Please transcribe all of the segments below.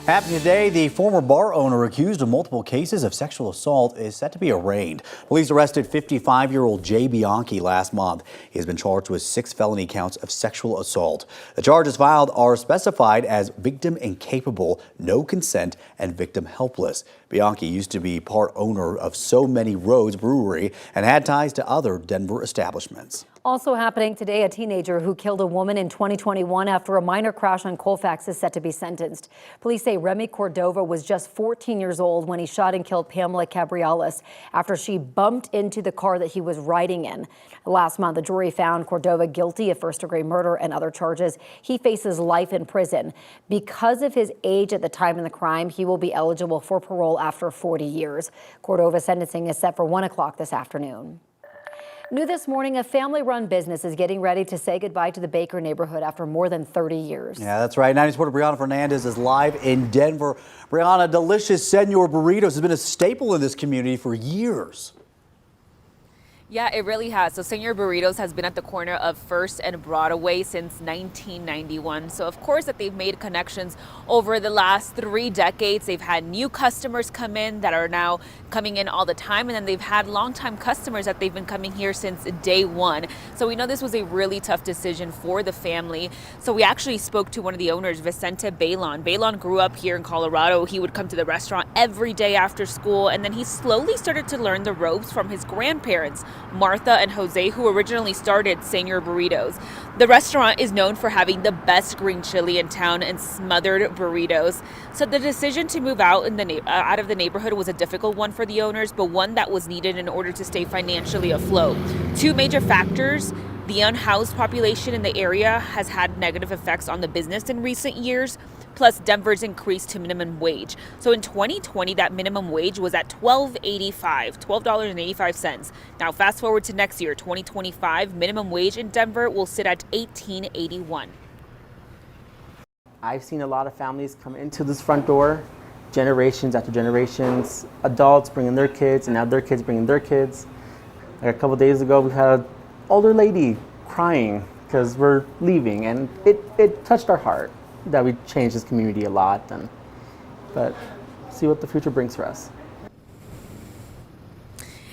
Happening today, the former bar owner accused of multiple cases of sexual assault is set to be arraigned. Police arrested 55-year-old Jay Bianchi last month. He has been charged with 6 felony counts of sexual assault. The charges filed are specified as victim incapable, no consent, and victim helpless. Bianchi used to be part owner of So Many Roads Brewery and had ties to other Denver establishments. Also happening today, a teenager who killed a woman in 2021 after a minor crash on Colfax is set to be sentenced. Police say Remy Cordova was just 14 years old when he shot and killed Pamela Cabriales after she bumped into the car that he was riding in. Last month, the jury found Cordova guilty of first-degree murder and other charges. He faces life in prison. Because of his age at the time of the crime, he will be eligible for parole after 40 years. Cordova's sentencing is set for 1 o'clock this afternoon. New this morning, a family-run business is getting ready to say goodbye to the Baker neighborhood after more than 30 years. Yeah, that's right. 90 reporter Brianna Fernandez is live in Denver. Brianna, delicious Senor Burritos has been a staple in this community for years. Yeah, it really has. So Senor Burritos has been at the corner of First and Broadway since 1991. So of course that they've made connections over the last 3 decades. They've had new customers come in that are now coming in all the time. And then they've had longtime customers that they've been coming here since day one. So we know this was a really tough decision for the family. So we actually spoke to one of the owners, Vicente Bailon. Bailon grew up here in Colorado. He would come to the restaurant every day after school. And then he slowly started to learn the ropes from his grandparents, Martha and Jose, who originally started Senor Burritos. The restaurant is known for having the best green chili in town and smothered burritos. So the decision to move out of the neighborhood was a difficult one for the owners, but one that was needed in order to stay financially afloat. 2 major factors. The unhoused population in the area has had negative effects on the business in recent years, plus Denver's increase to minimum wage. So in 2020, that minimum wage was at $12.85. Now fast forward to next year, 2025, minimum wage in Denver will sit at $18.81. I've seen a lot of families come into this front door, generations after generations, adults bringing their kids and now their kids bringing their kids. Like a couple days ago, we had an older lady crying because we're leaving, and it touched our heart that we changed this community a lot, but see what the future brings for us.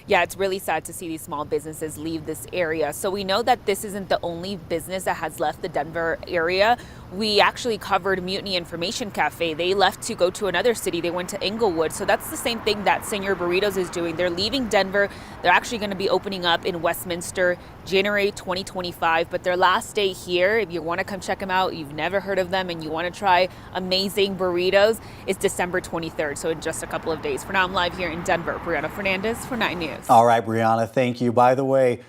Yeah, it's really sad to see these small businesses leave this area. So we know that this isn't the only business that has left the Denver area. We actually covered Mutiny Information Cafe. They left to go to another city. They went to Inglewood. So that's the same thing that Senor Burritos is doing. They're leaving Denver. They're actually going to be opening up in Westminster, January 2025. But their last day here, if you want to come check them out, you've never heard of them, and you want to try amazing burritos, it's December 23rd. So in just a couple of days. For now, I'm live here in Denver. Brianna Fernandez for 9 News. All right, Brianna, thank you. By the way,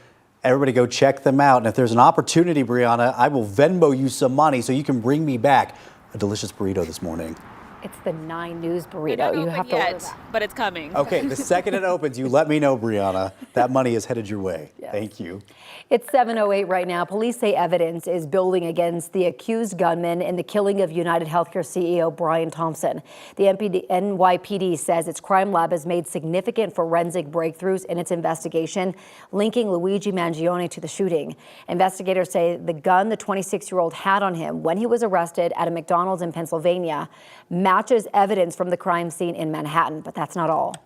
everybody go check them out. And if there's an opportunity, Brianna, I will Venmo you some money so you can bring me back a delicious burrito this morning. It's the 9 News burrito. You have to order that. But it's coming. Okay, the second it opens, you let me know, Brianna. That money is headed your way. Yes. Thank you. It's 7:08 right now. Police say evidence is building against the accused gunman in the killing of UnitedHealthcare CEO Brian Thompson. The NYPD says its crime lab has made significant forensic breakthroughs in its investigation, linking Luigi Mangione to the shooting. Investigators say the gun the 26-year-old had on him when he was arrested at a McDonald's in Pennsylvania matches evidence from the crime scene in Manhattan, but that's not all.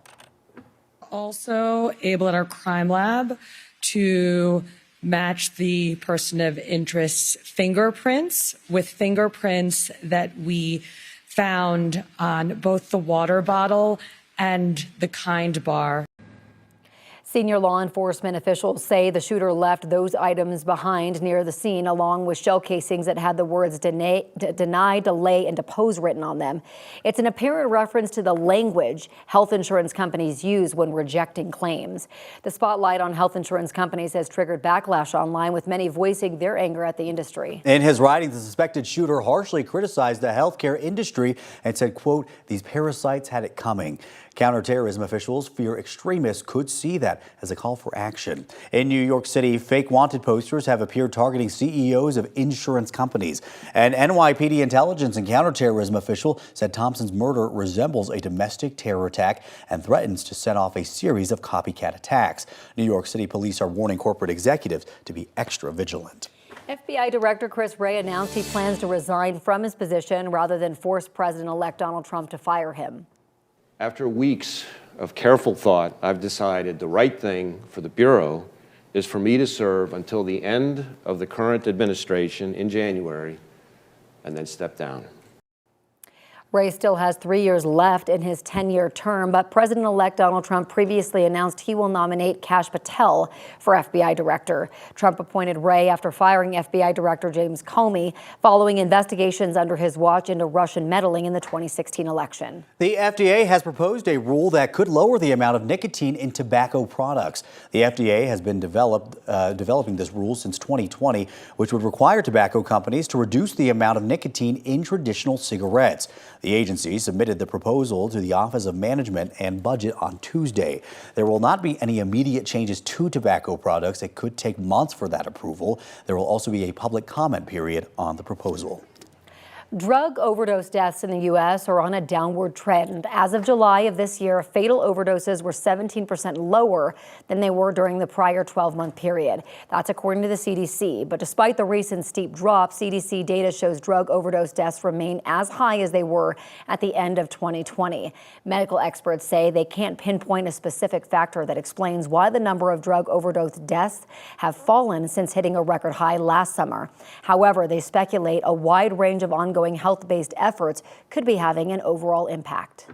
Also able at our crime lab to match the person of interest's fingerprints with fingerprints that we found on both the water bottle and the Kind bar. Senior law enforcement officials say the shooter left those items behind near the scene, along with shell casings that had the words deny, delay, and depose written on them. It's an apparent reference to the language health insurance companies use when rejecting claims. The spotlight on health insurance companies has triggered backlash online, with many voicing their anger at the industry. In his writing, the suspected shooter harshly criticized the healthcare industry and said, quote, "These parasites had it coming." Counterterrorism officials fear extremists could see that as a call for action. In New York City, fake wanted posters have appeared targeting CEOs of insurance companies. An NYPD intelligence and counterterrorism official said Thompson's murder resembles a domestic terror attack and threatens to set off a series of copycat attacks. New York City police are warning corporate executives to be extra vigilant. FBI Director Chris Wray announced he plans to resign from his position rather than force President-elect Donald Trump to fire him. After weeks of careful thought, I've decided the right thing for the Bureau is for me to serve until the end of the current administration in January and then step down. Wray still has 3 years left in his 10-year term, but President-elect Donald Trump previously announced he will nominate Kash Patel for FBI director. Trump appointed Wray after firing FBI Director James Comey following investigations under his watch into Russian meddling in the 2016 election. The FDA has proposed a rule that could lower the amount of nicotine in tobacco products. The FDA has been developing this rule since 2020, which would require tobacco companies to reduce the amount of nicotine in traditional cigarettes. The agency submitted the proposal to the Office of Management and Budget on Tuesday. There will not be any immediate changes to tobacco products. It could take months for that approval. There will also be a public comment period on the proposal. Drug overdose deaths in the U.S. are on a downward trend. As of July of this year, fatal overdoses were 17% lower than they were during the prior 12-month period. That's according to the CDC. But despite the recent steep drop, CDC data shows drug overdose deaths remain as high as they were at the end of 2020. Medical experts say they can't pinpoint a specific factor that explains why the number of drug overdose deaths have fallen since hitting a record high last summer. However, they speculate a wide range of ongoing health-based efforts could be having an overall impact.